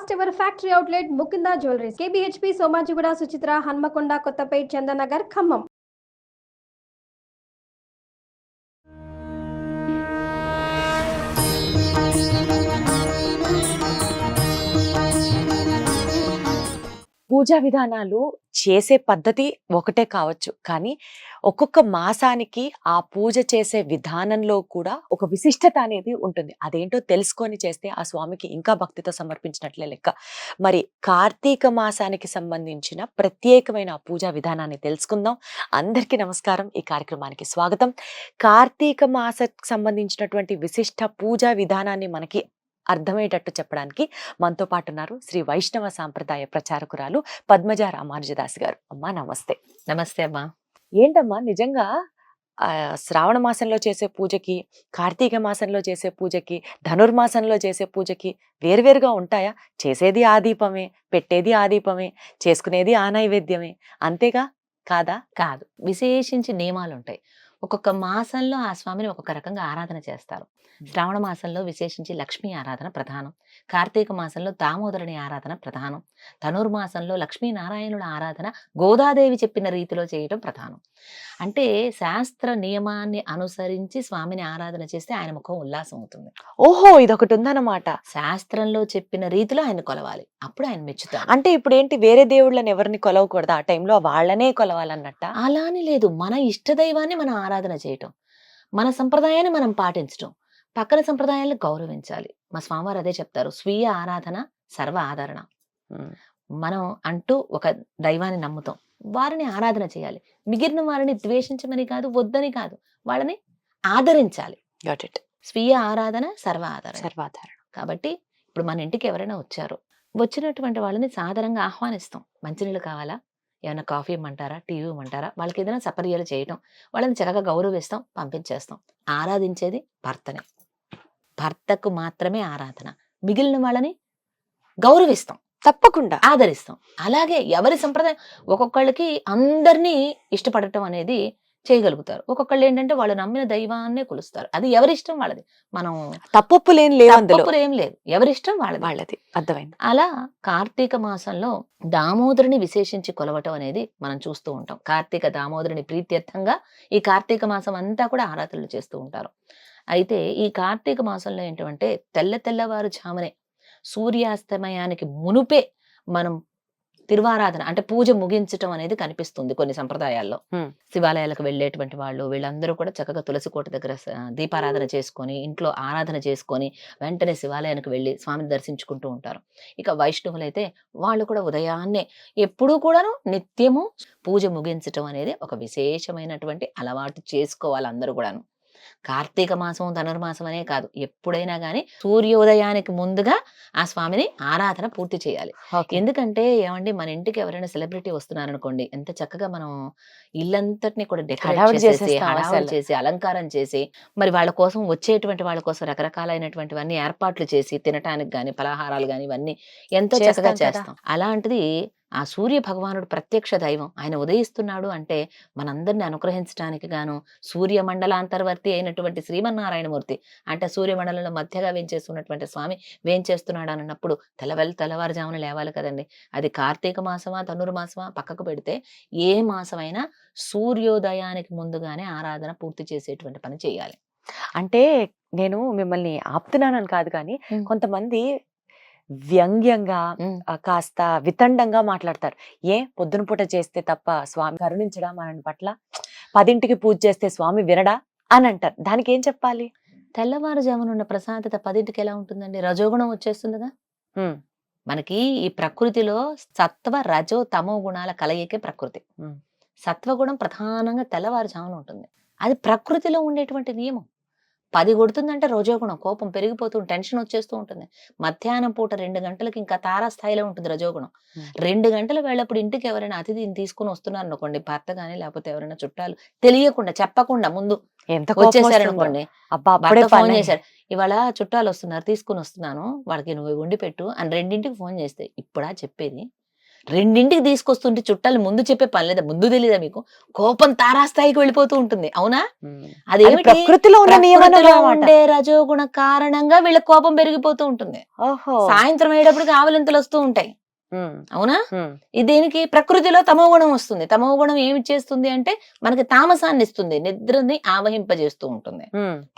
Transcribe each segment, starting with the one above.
First ever factory outlet Mukunda jewelleries KBHP Somajiguda Suchitra Hanamkonda Kothapet Chandanagar Khammam. పూజా విధానాలు చేసే పద్ధతి ఒకటే కావచ్చు. కానీ ఒక్కొక్క మాసానికి ఆ పూజ చేసే విధానంలో కూడా ఒక విశిష్టత అనేది ఉంటుంది. అదేంటో తెలుసుకొని చేస్తే ఆ స్వామికి ఇంకా భక్తితో సమర్పించినట్లే లెక్క. మరి కార్తీక మాసానికి సంబంధించిన ప్రత్యేకమైన ఆ పూజా విధానాన్ని తెలుసుకుందాం. అందరికీ నమస్కారం. ఈ కార్యక్రమానికి స్వాగతం. కార్తీక మాసకు సంబంధించినటువంటి విశిష్ట పూజా విధానాన్ని మనకి అర్థమయ్యేటట్టు చెప్పడానికి మనతో పాటు ఉన్నారు శ్రీ వైష్ణవ సాంప్రదాయ ప్రచారకురాలు పద్మజ రామానుజదాస్ గారు. అమ్మా నమస్తే. నమస్తే అమ్మా. ఏంటమ్మా నిజంగా శ్రావణ మాసంలో చేసే పూజకి, కార్తీక మాసంలో చేసే పూజకి, ధనుర్మాసంలో చేసే పూజకి వేరువేరుగా ఉంటాయా? చేసేది ఆ దీపమే, పెట్టేది ఆ దీపమే, చేసుకునేది ఆ నైవేద్యమే, అంతేగా కాదా? కాదు, విశేషించి నియమాలు ఉంటాయి. ఒక్కొక్క మాసంలో ఆ స్వామిని ఒక్కొక్క రకంగా ఆరాధన చేస్తారు. శ్రావణ మాసంలో విశేషించి లక్ష్మీ ఆరాధన ప్రధానం. కార్తీక మాసంలో దామోదరుని ఆరాధన ప్రధానం. ధనుర్మాసంలో లక్ష్మీనారాయణుల ఆరాధన గోదాదేవి చెప్పిన రీతిలో చేయటం ప్రధానం. అంటే శాస్త్ర నియమాన్ని అనుసరించి స్వామిని ఆరాధన చేస్తే ఆయన ముఖం ఉల్లాసం అవుతుంది. ఓహో, ఇదొకటి ఉందన్నమాట. శాస్త్రంలో చెప్పిన రీతిలో ఆయన కొలవాలి, అప్పుడు ఆయన మెచ్చుతారు. అంటే ఇప్పుడు ఏంటి, వేరే దేవుళ్ళని ఎవరిని కొలవకూడదు, ఆ టైంలో వాళ్ళనే కొలవాలన్నట్ట? అలా అని లేదు, మన ఇష్టదైవాన్ని మనం ఆరాధన చేయటం, మన సంప్రదాయాన్ని మనం పాటించటం, పక్కన సంప్రదాయాలను గౌరవించాలి. మా స్వామివారు అదే చెప్తారు, స్వీయ ఆరాధన సర్వ ఆదరణ. మనం అంటూ ఒక దైవాన్ని నమ్ముతాం, వారిని ఆరాధన చేయాలి. మిగిలిన వారిని ద్వేషించమని కాదు, వద్దని కాదు, వాళ్ళని ఆదరించాలి. స్వీయ ఆరాధన సర్వాధారణ. కాబట్టి ఇప్పుడు మన ఇంటికి ఎవరైనా వచ్చారో, వచ్చినటువంటి వాళ్ళని సాధారణంగా ఆహ్వానిస్తాం. మంచినీళ్ళు కావాలా, ఏమైనా కాఫీ ఇమ్మంటారా, టీ ఇమ్మంటారా, వాళ్ళకి ఏదైనా సపర్యలు చేయటం, వాళ్ళని చక్కగా గౌరవిస్తాం, పంపించేస్తాం. ఆరాధించేది భర్తనే, భర్తకు మాత్రమే ఆరాధన. మిగిలిన వాళ్ళని గౌరవిస్తాం, తప్పకుండా ఆదరిస్తాం. అలాగే ఎవరి సంప్రదాయం, ఒక్కొక్కళ్ళకి అందరినీ ఇష్టపడటం అనేది చేయగలుగుతారు. ఒక్కొక్కళ్ళు ఏంటంటే వాళ్ళు నమ్మిన దైవాన్నే కొలుస్తారు. అది ఎవరిష్టం వాళ్ళది. మనం తప్పొప్పులేం లేదు, ఎవరిష్టం వాళ్ళది. అర్థమైంది. అలా కార్తీక మాసంలో దామోదరుని విశేషించి కొలవటం అనేది మనం చూస్తూ ఉంటాం. కార్తీక దామోదరుని ప్రీత్యర్థంగా ఈ కార్తీక మాసం అంతా కూడా ఆరాధనలు చేస్తూ ఉంటారు. అయితే ఈ కార్తీక మాసంలో ఏంటంటే తెల్లవారుజామునే సూర్యాస్తమయానికి మునుపే మనం తిరువారాధన అంటే పూజ ముగించటం అనేది కనిపిస్తుంది కొన్ని సంప్రదాయాల్లో. శివాలయాలకు వెళ్ళేటువంటి వాళ్ళు వీళ్ళందరూ కూడా చక్కగా తులసి కోట దగ్గర దీపారాధన చేసుకొని, ఇంట్లో ఆరాధన చేసుకొని వెంటనే శివాలయానికి వెళ్ళి స్వామిని దర్శించుకుంటూ ఉంటారు. ఇక వైష్ణవులైతే వాళ్ళు కూడా ఉదయాన్నే ఎప్పుడూ కూడాను నిత్యము పూజ ముగించటం అనేది ఒక విశేషమైనటువంటి అలవాటు చేసుకోవాలి అందరూ కూడాను. కార్తీక మాసం ధనుర్మాసం అనే కాదు, ఎప్పుడైనా కానీ సూర్యోదయానికి ముందుగా ఆ స్వామిని ఆరాధన పూర్తి చేయాలి. ఎందుకంటే ఏమండి, మన ఇంటికి ఎవరైనా సెలబ్రిటీ వస్తున్నారనుకోండి, ఎంత చక్కగా మనం ఇల్లంతటినీ కూడా డెకరేట్ చేసి హడావుడి చేసి అలంకారం చేసి, మరి వాళ్ళ కోసం వచ్చేటువంటి వాళ్ళ కోసం రకరకాలైనటువంటివన్నీ ఏర్పాట్లు చేసి, తినటానికి గాని పలహారాలు గాని ఇవన్నీ ఎంతో చక్కగా చేస్తాం. అలాంటిది ఆ సూర్య భగవానుడు ప్రత్యక్ష దైవం, ఆయన ఉదయిస్తున్నాడు అంటే మనందరిని అనుగ్రహించడానికి గాను సూర్య మండలాంతర్వర్తి అయినటువంటి శ్రీమన్నారాయణమూర్తి అంటే సూర్యమండలంలో మధ్యగా వేంచేస్తున్నటువంటి స్వామి వేంచేస్తున్నాడు అన్నప్పుడు తెల్లవారుజామున లేవాలి కదండి. అది కార్తీక మాసమా ధనుర్మాసమా పక్కకు పెడితే ఏ మాసమైనా సూర్యోదయానికి ముందుగానే ఆరాధన పూర్తి చేసేటువంటి పని చేయాలి. అంటే నేను మిమ్మల్ని ఆపుతున్నానని కాదు, కానీ కొంతమంది వ్యంగ్యంగా కాస్త వితండంగా మాట్లాడతారు. పొద్దున పూట చేస్తే తప్ప స్వామి కరుణించడా మన పట్ల, 10ంటికి పూజ చేస్తే స్వామి వినడా అని అంటారు. దానికి ఏం చెప్పాలి? తెల్లవారుజామున ఉన్న ప్రశాంతత 10ంటికి ఎలా ఉంటుందండి? రజోగుణం వచ్చేస్తుందిగా. మనకి ఈ ప్రకృతిలో సత్వ రజో తమో గుణాల కలయికే ప్రకృతి. సత్వగుణం ప్రధానంగా తెల్లవారుజామున ఉంటుంది. అది ప్రకృతిలో ఉండేటువంటి నియమం. 10 కొడుతుందంటే రజోగుణం, కోపం పెరిగిపోతూ టెన్షన్ వచ్చేస్తూ ఉంటుంది. మధ్యాహ్నం పూట 2 గంటలకి ఇంకా తారాస్థాయిలో ఉంటుంది రజోగుణం. 2 గంటల వేళప్పుడు ఇంటికి ఎవరైనా అతిథిని తీసుకుని వస్తున్నారు అనుకోండి, భర్త గానీ లేకపోతే ఎవరైనా చుట్టాలు, తెలియకుండా చెప్పకుండా ముందు వచ్చేసారనుకోండి, భర్త ఫోన్ చేశారు, ఇవాళ చుట్టాలు వస్తున్నారు తీసుకుని వస్తున్నాను, వాళ్ళకి నువ్వు వండి పెట్టు అని 2ంటికి ఫోన్ చేస్తే, ఇప్పుడా చెప్పేది 2ంటికి తీసుకొస్తుంటే చుట్టాలు ముందు చెప్పే పని లేదా, ముందు తెలీదా మీకు? కోపం తారాస్థాయికి వెళ్ళిపోతూ ఉంటుంది, అవునా? అది అదేమిటి? ప్రకృతిలో ఉన్న నియమం ప్రకృతిలో అన్నమాట. ఉండే రజోగుణ కారణంగా వీళ్ళ కోపం పెరిగిపోతూ ఉంటుంది. ఓహో. సాయంత్రం అయ్యేటప్పటికి ఆవలింతలు వస్తూ ఉంటాయి, అవునా? ఇది దేనికి? ప్రకృతిలో తమో గుణం వస్తుంది. తమో గుణం ఏమి చేస్తుంది అంటే మనకి తామసాన్ని ఇస్తుంది, నిద్రని ఆవహింపజేస్తూ ఉంటుంది.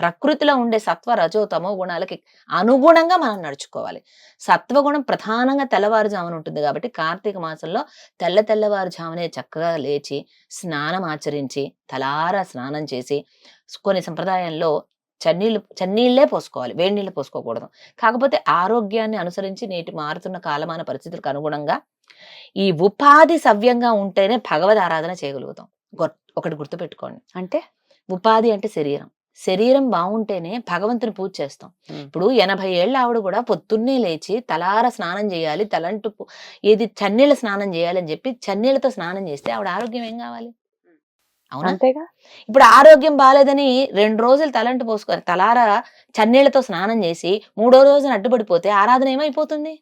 ప్రకృతిలో ఉండే సత్వ రజో తమో గుణాలకి అనుగుణంగా మనం నడుచుకోవాలి. సత్వగుణం ప్రధానంగా తెల్లవారుజామున ఉంటుంది కాబట్టి కార్తీక మాసంలో తెల్లవారుజామునే చక్కగా లేచి స్నానం ఆచరించి తలారా స్నానం చేసి, కొన్ని సంప్రదాయంలో చన్నీళ్లే పోసుకోవాలి, వేడి నీళ్ళు పోసుకోకూడదు. కాకపోతే ఆరోగ్యాన్ని అనుసరించి నేటి మారుతున్న కాలమాన పరిస్థితులకు అనుగుణంగా ఈ ఉపాధి సవ్యంగా ఉంటేనే భగవద్ ఆరాధన చేయగలుగుతాం. ఒకటి గుర్తుపెట్టుకోండి, అంటే ఉపాధి అంటే శరీరం బాగుంటేనే భగవంతుని పూజ చేస్తాం. ఇప్పుడు 80 ఏళ్ళ ఆవిడ కూడా పొద్దున్నే లేచి తలార స్నానం చేయాలి, తలంటు చన్నీళ్ళ స్నానం చేయాలి అని చెప్పి చన్నీళ్ళతో స్నానం చేస్తే ఆవిడ ఆరోగ్యం ఏం కావాలి, అవునా? అంతేగా. ఇప్పుడు ఆరోగ్యం బాలేదని 2 రోజులు తలంటు పోసుకొని తలారా చన్నీళ్లతో స్నానం చేసి 3వ రోజున అడ్డుపడిపోతే ఆరాధన ఏమైపోతుంది?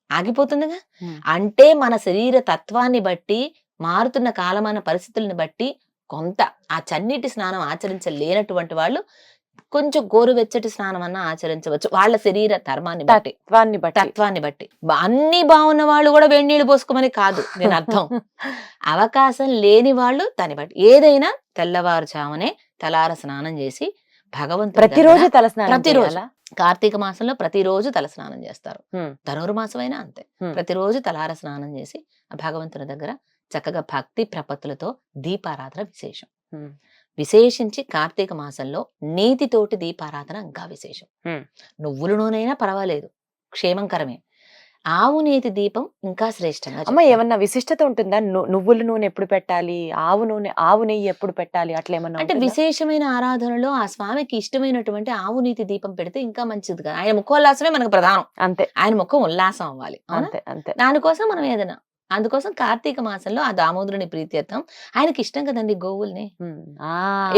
ఆగిపోతుందిగా. అంటే మన శరీర తత్వాన్ని బట్టి, మారుతున్న కాలమాన పరిస్థితులను బట్టి కొంత ఆ చన్నీటి స్నానం ఆచరించలేనటువంటి వాళ్ళు కొంచెం గోరువెచ్చటి స్నానం అన్నా ఆచరించవచ్చు, వాళ్ళ శరీర ధర్మాన్ని బట్టి, తత్వాన్ని బట్టి. అన్ని బాగున్న వాళ్ళు కూడా వేడి నీళ్లు పోసుకోమని కాదు నేను అర్థం. అవకాశం లేని వాళ్ళు దాన్ని బట్టి ఏదైనా తెల్లవారుజామునే తలార స్నానం చేసి భగవంతుడు ప్రతిరోజు తలస్నానం, ప్రతిరోజు కార్తీక మాసంలో ప్రతిరోజు తల స్నానం చేస్తారు, ధనుర్మాసం అయినా అంతే. ప్రతిరోజు తలార స్నానం చేసి ఆ భగవంతుని దగ్గర చక్కగా భక్తి ప్రపత్తులతో దీపారాధన విశేషం. విశేషించి కార్తీక మాసంలో నీతితోటి దీపారాధన ఇంకా విశేషం. నువ్వుల నూనెైనా పర్వాలేదు, క్షేమంకరమే. ఆవు నేతి దీపం ఇంకా శ్రేష్టంగా. అమ్మ, ఏమన్నా విశిష్టత ఉంటుందా? నువ్వుల నూనె ఎప్పుడు పెట్టాలి, ఆవు నెయ్యి ఎప్పుడు పెట్టాలి, అట్లా ఏమన్నా? అంటే విశేషమైన ఆరాధనలో ఆ స్వామికి ఇష్టమైనటువంటి ఆవు నీతి దీపం పెడితే ఇంకా మంచిది కదా. ఆయన ముఖోల్లాసమే మనకు ప్రధానం, అంతే. ఆయన ముఖం ఉల్లాసం అవ్వాలి, అంతే అంతే. దానికోసం మనం ఏదైనా, అందుకోసం కార్తీక మాసంలో ఆ దామోదరుని ప్రీత్యర్థం ఆయనకి ఇష్టం కదండి గోవుల్ని.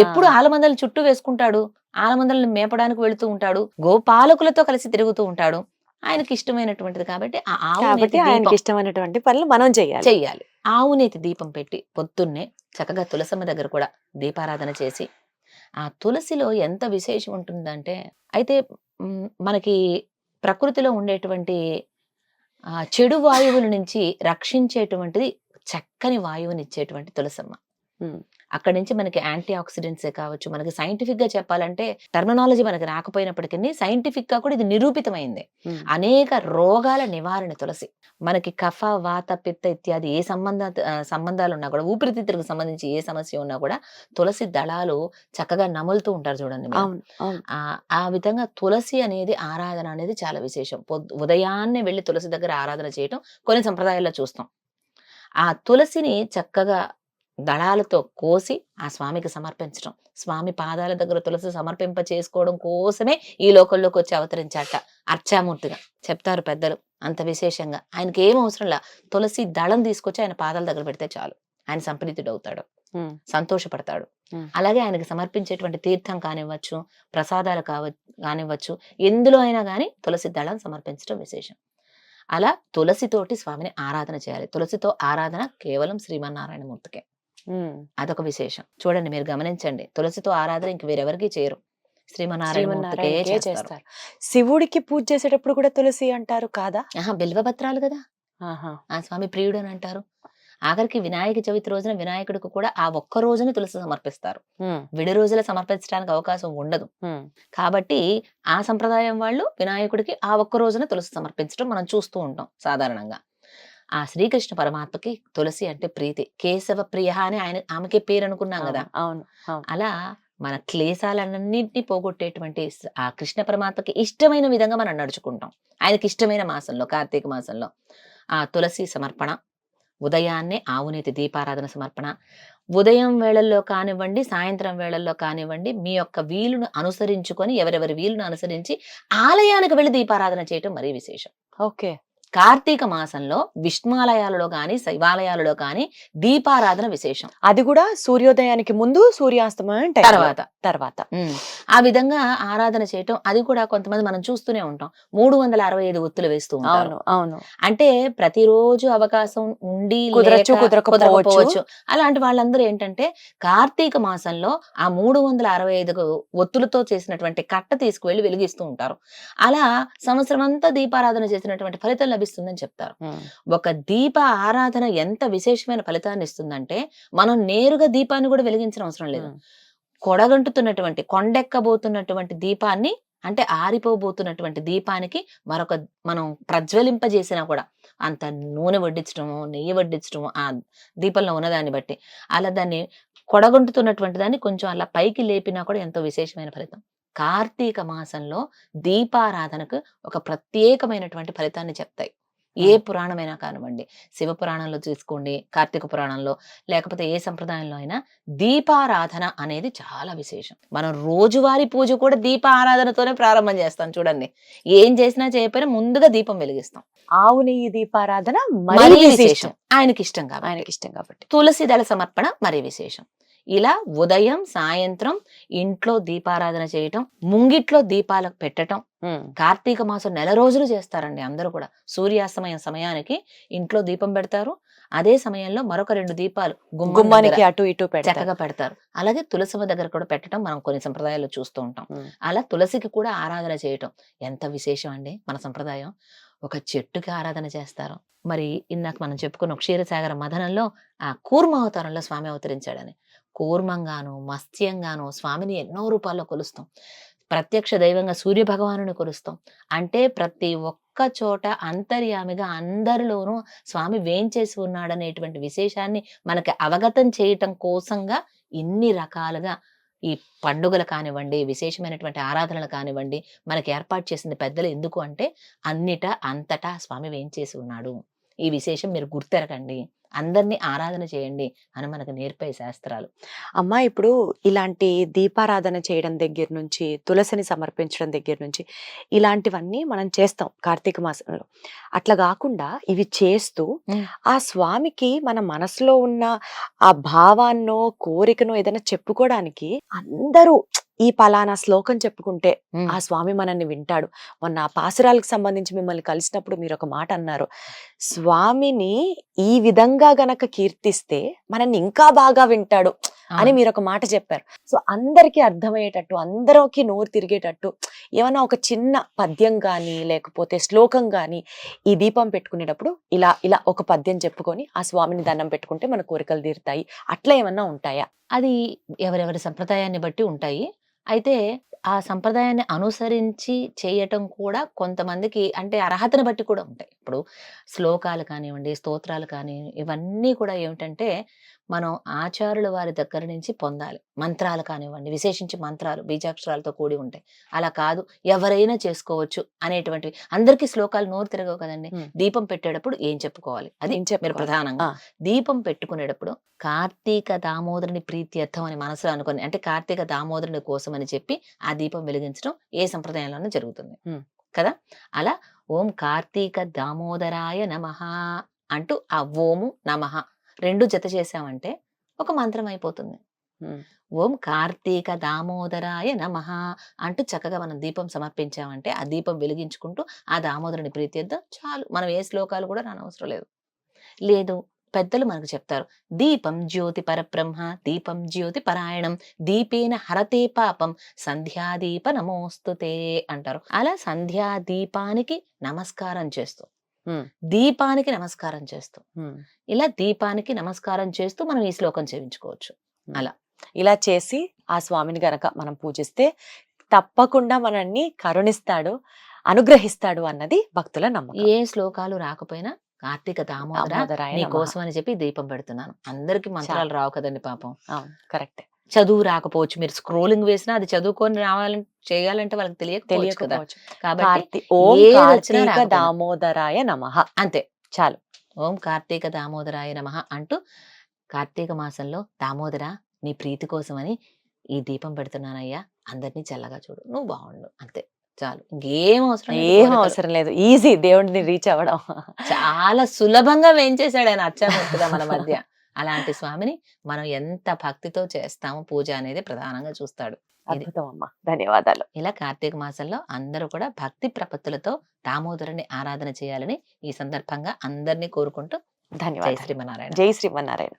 ఎప్పుడు ఆలమందలు చుట్టూ వేసుకుంటాడు, ఆలమందలను మేపడానికి వెళుతూ ఉంటాడు, గోపాలకులతో కలిసి తిరుగుతూ ఉంటాడు. ఆయనకి ఇష్టమైనటువంటిది కాబట్టి ఆ ఆయనకి ఇష్టమైనటువంటి పనులు మనం చెయ్యాలి. ఆవు నేతి దీపం పెట్టి పొద్దున్నే చక్కగా తులసమ్మ దగ్గర కూడా దీపారాధన చేసి, ఆ తులసిలో ఎంత విశేషం ఉంటుందంటే, అయితే మనకి ప్రకృతిలో ఉండేటువంటి చెడు వాయువుల నుంచి రక్షించేటువంటిది చక్కని వాయువునిచ్చేటువంటి తులసమ్మ. అక్కడి నుంచి మనకి యాంటీ ఆక్సిడెంట్సే కావచ్చు, మనకి సైంటిఫిక్ గా చెప్పాలంటే టర్మినాలజీ మనకి రాకపోయినప్పటికీ సైంటిఫిక్ గా కూడా ఇది నిరూపితమైంది. అనేక రోగాల నివారణ తులసి. మనకి కఫ, వాత, పిత్త ఇత్యాది ఏ సంబంధాలు ఉన్నా కూడా, ఊపిరితిత్తులకు సంబంధించి ఏ సమస్య ఉన్నా కూడా తులసి దళాలు చక్కగా నములుతూ ఉంటారు చూడండి. ఆ విధంగా తులసి అనేది ఆరాధన అనేది చాలా విశేషం. ఉదయాన్నే వెళ్లి తులసి దగ్గర ఆరాధన చేయటం కొన్ని సంప్రదాయాల్లో చూస్తాం. ఆ తులసిని చక్కగా దళాలతో కోసి ఆ స్వామికి సమర్పించడం, స్వామి పాదాల దగ్గర తులసి సమర్పింప చేసుకోవడం కోసమే ఈ లోకంలోకి వచ్చి అవతరించాట అర్చామూర్తిగా చెప్తారు పెద్దలు. అంత విశేషంగా ఆయనకి ఏం అవసరంలా, తులసి దళం తీసుకొచ్చి ఆయన పాదాల దగ్గర పెడితే చాలు, ఆయన సంప్రీతుడు అవుతాడు, సంతోషపడతాడు. అలాగే ఆయనకి సమర్పించేటువంటి తీర్థం కానివ్వచ్చు, ప్రసాదాలు కానివ్వచ్చు, ఎందులో అయినా కానీ తులసి దళం సమర్పించడం విశేషం. అలా తులసితోటి స్వామిని ఆరాధన చేయాలి. తులసితో ఆరాధన కేవలం శ్రీమన్నారాయణమూర్తికే, అదొక విశేషం. చూడండి, మీరు గమనించండి, తులసితో ఆరాధన ఇంక వేరెవరికి చేయరు, శ్రీమన్నారాయణమూర్తికే చేస్తారు. శివుడికి పూజ చేసేటప్పుడు కూడా తులసి అంటారు కాదా? బిల్వపత్రాలు కదా, ఆ స్వామి ప్రియుడు అని అంటారు. ఆఖరికి వినాయక చవితి రోజున వినాయకుడికి కూడా ఆ ఒక్క రోజున తులసి సమర్పిస్తారు, విడి రోజుల సమర్పించడానికి అవకాశం ఉండదు. కాబట్టి ఆ సంప్రదాయం వాళ్ళు వినాయకుడికి ఆ ఒక్క రోజున తులసి సమర్పించడం మనం చూస్తూ ఉంటాం సాధారణంగా. ఆ శ్రీకృష్ణ పరమాత్మకి తులసి అంటే ప్రీతి, కేశవ ప్రియ అని ఆమెకే పేరు అనుకున్నాం కదా. అలా మన క్లేశాలన్నింటినీ పోగొట్టేటువంటి ఆ కృష్ణ పరమాత్మకి ఇష్టమైన విధంగా మనం నడుచుకుంటాం. ఆయనకి ఇష్టమైన మాసంలో, కార్తీక మాసంలో ఆ తులసి సమర్పణ, ఉదయాన్నే ఆవునేతి దీపారాధన సమర్పణ, ఉదయం వేళల్లో కానివ్వండి, సాయంత్రం వేళల్లో కానివ్వండి, మీ యొక్క వీలును అనుసరించుకొని, ఎవరెవరి వీలును అనుసరించి ఆలయానికి వెళ్ళి దీపారాధన చేయటం మరీ విశేషం. ఓకే. కార్తీక మాసంలో విష్ణువాలయాలలో గాని శైవాలయాలలో గాని దీపారాధన విశేషం. అది కూడా సూర్యోదయానికి ముందు, సూర్యాస్తమయం తర్వాత తర్వాత ఆ విధంగా ఆరాధన చేయటం, అది కూడా కొంతమంది మనం చూస్తూనే ఉంటాం 365 ఒత్తులు వేస్తూ ఉంటారు. అవును అవును అంటే ప్రతిరోజు అవకాశం ఉండి కుదరచ్చు, లేక కుదరకపోవచ్చు. అలాంటి వాళ్ళందరూ ఏంటంటే కార్తీక మాసంలో ఆ 365 ఒత్తులతో చేసినటువంటి కట్ట తీసుకువెళ్లి వెలిగిస్తూ ఉంటారు. అలా సంవత్సరం అంతా దీపారాధన చేసినటువంటి ఫలితం లభిస్తుందని చెప్తారు. ఒక దీప ఆరాధన ఎంత విశేషమైన ఫలితాన్ని ఇస్తుందంటే మనం నేరుగా దీపాన్ని కూడా వెలిగించిన అవసరం లేదు. కొడగంటుతున్నటువంటి కొండెక్కబోతున్నటువంటి దీపాన్ని, అంటే ఆరిపోబోతున్నటువంటి దీపానికి మనం ప్రజ్వలింపజేసినా కూడా అంత నూనె వడ్డించడము, నెయ్యి వడ్డించడము ఆ దీపంలో ఉన్నదాన్ని బట్టి, అలా దాన్ని కొడగంటుతున్నటువంటి దాన్ని కొంచెం అలా పైకి లేపినా కూడా ఎంతో విశేషమైన ఫలితం. కార్తీక మాసంలో దీపారాధనకు ఒక ప్రత్యేకమైనటువంటి ఫలితాన్ని చెప్తాయి. ఏ పురాణమైనా కానివ్వండి, శివ పురాణంలో తీసుకోండి, కార్తీక పురాణంలో, లేకపోతే ఏ సంప్రదాయంలో అయినా దీపారాధన అనేది చాలా విశేషం. మనం రోజువారీ పూజ కూడా దీప ఆరాధనతోనే ప్రారంభం చేస్తాం. చూడండి, ఏం చేసినా చేయకపోయినా ముందుగా దీపం వెలిగిస్తాం. ఆవు నెయ్యి దీపారాధన మరీ విశేషం, ఆయనకి ఇష్టం కాబట్టి. తులసి దళ సమర్పణ మరీ విశేషం. ఇలా ఉదయం సాయంత్రం ఇంట్లో దీపారాధన చేయటం, ముంగిట్లో దీపాలకు పెట్టటం. కార్తీక మాసం నెల రోజులు చేస్తారండి అందరూ కూడా. సూర్యాస్తమయం సమయానికి ఇంట్లో దీపం పెడతారు, అదే సమయంలో మరొక 2 దీపాలు గుమ్మానికి అటు ఇటు చక్కగా పెడతారు. అలాగే తులసమ్మ దగ్గర కూడా పెట్టడం మనం కొన్ని సంప్రదాయాల్లో చూస్తూ ఉంటాం. అలా తులసికి కూడా ఆరాధన చేయటం ఎంత విశేషం అండి మన సంప్రదాయం. ఒక చెట్టుకి ఆరాధన చేస్తారు. మరి ఇందాక మనం చెప్పుకున్న క్షీరసాగర మథనంలో ఆ కూర్మ అవతారంలో స్వామి అవతరించాడని, కూర్మంగాను మత్స్యంగాను స్వామిని ఎన్నో రూపాల్లో కొలుస్తాం. ప్రత్యక్ష దైవంగా సూర్య భగవానుని కొలుస్తాం. అంటే ప్రతి ఒక్క చోట అంతర్యామిగా అందరిలోనూ స్వామి వేంచేసి ఉన్నాడనేటువంటి విశేషాన్ని మనకి అవగతం చేయటం కోసంగా ఇన్ని రకాలుగా ఈ పండుగలు కానివ్వండి, విశేషమైనటువంటి ఆరాధనలు కానివ్వండి మనకి ఏర్పాటు చేసింది పెద్దలు. ఎందుకు అంటే అంతటా స్వామి వేంచేసి ఉన్నాడు. ఈ విశేషం మీరు గుర్తెరగండి, అందరినీ ఆరాధన చేయండి అని మనకు నేర్పే శాస్త్రాలు. అమ్మా, ఇప్పుడు ఇలాంటి దీపారాధన చేయడం దగ్గర నుంచి, తులసిని సమర్పించడం దగ్గర నుంచి, ఇలాంటివన్నీ మనం చేస్తాం కార్తీక మాసంలో. అట్లా కాకుండా ఇవి చేస్తూ ఆ స్వామికి మన మనసులో ఉన్న ఆ భావాన్నో కోరికనో ఏదైనా చెప్పుకోవడానికి అందరూ ఈ పలానా శ్లోకం చెప్పుకుంటే ఆ స్వామి మనల్ని వింటాడు. మొన్న పాసురాలకు సంబంధించి మిమ్మల్ని కలిసినప్పుడు మీరు ఒక మాట అన్నారు, స్వామిని ఈ విధంగా గనక కీర్తిస్తే మనల్ని ఇంకా బాగా వింటాడు అని మీరు ఒక మాట చెప్పారు. సో అందరికీ అర్థమయ్యేటట్టు, అందరికి నోరు తిరిగేటట్టు ఏమన్నా ఒక చిన్న పద్యం గాని లేకపోతే శ్లోకం గాని ఈ దీపం పెట్టుకునేటప్పుడు ఇలా ఇలా ఒక పద్యం చెప్పుకొని ఆ స్వామిని దండం పెట్టుకుంటే మన కోరికలు తీరుతాయి, అట్లా ఏమన్నా ఉంటాయా? అది ఎవరెవరి సంప్రదాయాన్ని బట్టి ఉంటాయి. అయితే ఆ సంప్రదాయాన్ని అనుసరించి చేయటం కూడా కొంతమందికి అంటే అర్హతను బట్టి కూడా ఉంటాయి. ఇప్పుడు శ్లోకాలు కానివ్వండి, స్తోత్రాలు కానీ, ఇవన్నీ కూడా ఏమిటంటే మనం ఆచార్యుల వారి దగ్గర నుంచి పొందాలి. మంత్రాలు కానివ్వండి, విశేషించి మంత్రాలు బీజాక్షరాలతో కూడి ఉంటాయి. అలా కాదు ఎవరైనా చేసుకోవచ్చు అనేటువంటివి. అందరికీ శ్లోకాలు నోరు తిరగవు కదండి. దీపం పెట్టేటప్పుడు ఏం చెప్పుకోవాలి అది మీరు ప్రధానంగా. దీపం పెట్టుకునేటప్పుడు కార్తీక దామోదరుని ప్రీత్యర్థం అని మనసులో అనుకుని, అంటే కార్తీక దామోదరుని కోసం అని చెప్పి ఆ దీపం వెలిగించడం ఏ సంప్రదాయంలోనూ జరుగుతుంది కదా. అలా ఓం కార్తీక దామోదరాయ నమః అంటూ ఆ ఓము నమః 2 జత చేసామంటే ఒక మంత్రం అయిపోతుంది. ఓం కార్తీక దామోదరాయ నమః అంటూ చక్కగా మనం దీపం సమర్పించామంటే ఆ దీపం వెలిగించుకుంటూ ఆ దామోదరుని ప్రీత్యర్థం చాలు. మనం ఏ శ్లోకాలు కూడా రానవసరం లేదు. లేదు, పెద్దలు మనకు చెప్తారు, దీపం జ్యోతి పరబ్రహ్మ దీపం జ్యోతి పరాయణం దీపేన హరతే పాపం సంధ్యాదీప నమోస్తుతే అంటారు. అలా సంధ్యాదీపానికి నమస్కారం చేస్తూ, దీపానికి నమస్కారం చేస్తూ, ఇలా దీపానికి నమస్కారం చేస్తూ మనం ఈ శ్లోకం చేయించుకోవచ్చు. అలా ఇలా చేసి ఆ స్వామిని గనక మనం పూజిస్తే తప్పకుండా మనల్ని కరుణిస్తాడు, అనుగ్రహిస్తాడు అన్నది భక్తుల నమ్మకం. ఏ శ్లోకాలు రాకపోయినా కార్తీక దామోదర నీ కోసం అని చెప్పి దీపం పెడుతున్నాను. అందరికి మంత్రాలు రావు కదండి పాపం. కరెక్ట్. చదువు రాకపోవచ్చు, మీరు స్క్రోలింగ్ వేసినా అది చదువుకొని రావాలంటే చేయాలంటే వాళ్ళకి తెలియకపోవచ్చు కదా. కాబట్టి ఓం కార్తీక దామోదరాయ నమః అంతే చాలు. ఓం కార్తీక దామోదరాయ నమః అంటూ కార్తీక మాసంలో దామోదర నీ ప్రీతి కోసమని ఈ దీపం పెడుతున్నానయ్యా, అందరినీ చల్లగా చూడు, నువ్వు బాగుండు, అంతే. చాలు, ఇంకేం అవసరం లేదు ఏం కోరికలు. అవసరం లేదు, ఈజీ దేవుడిని రీచ్ అవ్వడం. చాలా సులభంగా వేయించేశాడు ఆయన అచ్చామూర్తిగా మన మధ్య. అలాంటి స్వామిని మనం ఎంత భక్తితో చేస్తామో పూజ అనేది ప్రధానంగా చూస్తాడు. ఇది అద్భుతం అమ్మా, ధన్యవాదాలు. ఇలా కార్తీక మాసంలో అందరూ కూడా భక్తి ప్రపత్తులతో దామోదరుని ఆరాధన చేయాలని ఈ సందర్భంగా అందరినీ కోరుకుంటూ జై ధన్యవాదాలు. శ్రీమన్నారాయణ. జై శ్రీమన్నారాయణ.